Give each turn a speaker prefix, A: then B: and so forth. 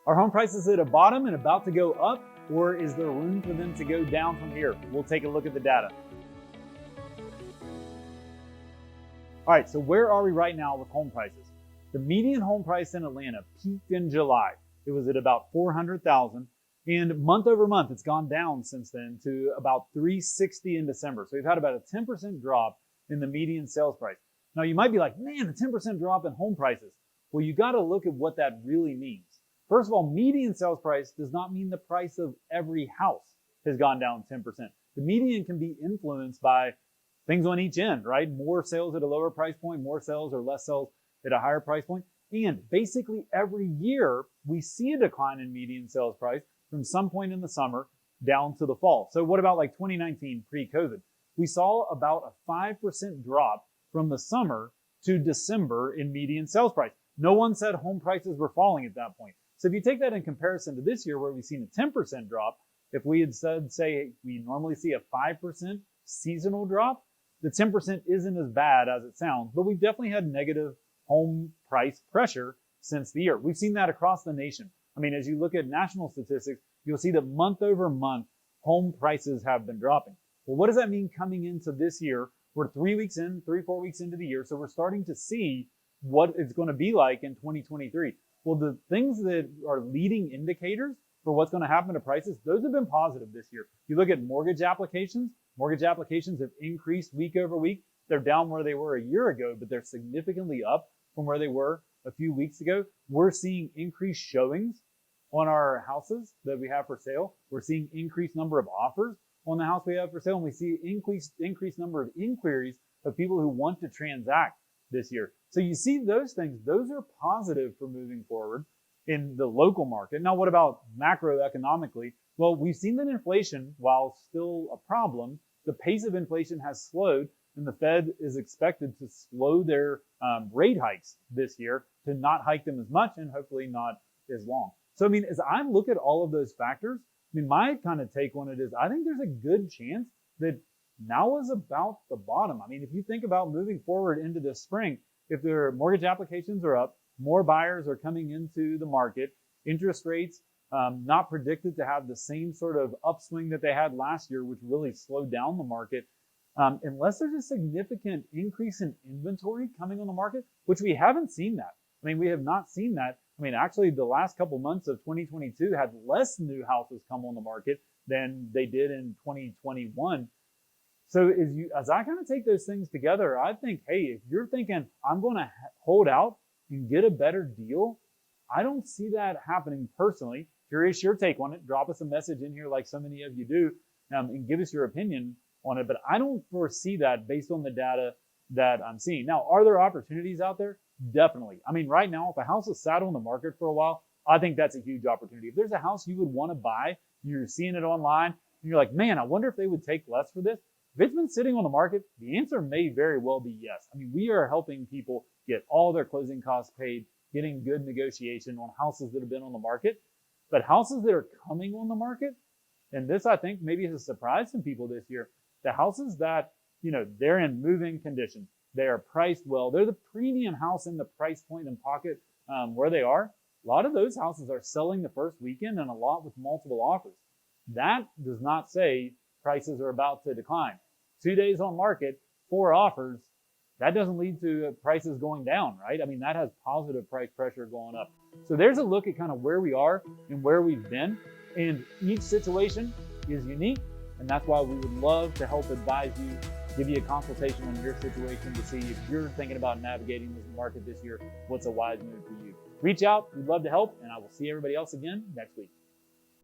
A: Are home prices at a bottom and about to go up, or is there room for them to go down from here? We'll take a look at the data. All right, so where are we right now with home prices? The median home price in Atlanta peaked in July. It was at about $400,000, and month over month, it's gone down since then to about $360 in December. So we've had about a 10% drop in the median sales price. Now you might be like, man, a 10% drop in home prices. Well, you got to look at what that really means. First of all, median sales price does not mean the price of every house has gone down 10%. The median can be influenced by things on each end, right? More sales at a lower price point, more sales or less sales at a higher price point. And basically every year we see a decline in median sales price from some point in the summer down to the fall. So what about like 2019 pre-COVID? We saw about a 5% drop from the summer to December in median sales price. No one said home prices were falling at that point. So if you take that in comparison to this year where we've seen a 10% drop, if we had said, say, we normally see a 5% seasonal drop, the 10% isn't as bad as it sounds, but we've definitely had negative home price pressure since the year. We've seen that across the nation. I mean, as you look at national statistics, you'll see that month over month, home prices have been dropping. Well, what does that mean coming into this year? We're 3 weeks in, 4 weeks into the year, so we're starting to see what it's going to be like in 2023. Well, the things that are leading indicators for what's going to happen to prices, those have been positive this year. You look at mortgage applications have increased week over week. They're down where they were a year ago, but they're significantly up from where they were a few weeks ago. We're seeing increased showings on our houses that we have for sale. We're seeing increased number of offers on the house we have for sale, and we see increased number of inquiries of people who want to transact this year. So you see those things, those are positive for moving forward in the local market. Now, what about macroeconomically? Well, we've seen that inflation, while still a problem, the pace of inflation has slowed, and the Fed is expected to slow their rate hikes this year, to not hike them as much and hopefully not as long. So, I mean, as I look at all of those factors, I mean, my kind of take on it is I think there's a good chance that now is about the bottom. I mean, if you think about moving forward into the spring, if their mortgage applications are up, more buyers are coming into the market, interest rates not predicted to have the same sort of upswing that they had last year, which really slowed down the market. Unless there's a significant increase in inventory coming on the market, which we haven't seen that. I mean, we have not seen that. I mean, actually, the last couple months of 2022 had less new houses come on the market than they did in 2021. So as I kind of take those things together, I think, hey, if you're thinking, I'm going to hold out and get a better deal, I don't see that happening personally. Curious your take on it. Drop us a message in here like so many of you do, and give us your opinion on it. But I don't foresee that based on the data that I'm seeing. Now, are there opportunities out there? Definitely. I mean, right now, if a house is sat on the market for a while, I think that's a huge opportunity. If there's a house you would want to buy, you're seeing it online, and you're like, man, I wonder if they would take less for this. If it's been sitting on the market, the answer may very well be yes. I mean, we are helping people get all their closing costs paid, getting good negotiation on houses that have been on the market. But houses that are coming on the market, and this I think maybe is a surprise to people this year, the houses that, they're in move-in condition, they are priced well, they're the premium house in the price point and pocket where they are. A lot of those houses are selling the first weekend and a lot with multiple offers. That does not say prices are about to decline. 2 days on market, 4 offers, that doesn't lead to prices going down, right? I mean, that has positive price pressure going up. So there's a look at kind of where we are and where we've been. And each situation is unique. And that's why we would love to help advise you, give you a consultation on your situation to see if you're thinking about navigating this market this year, what's a wise move for you. Reach out. We'd love to help. And I will see everybody else again next week.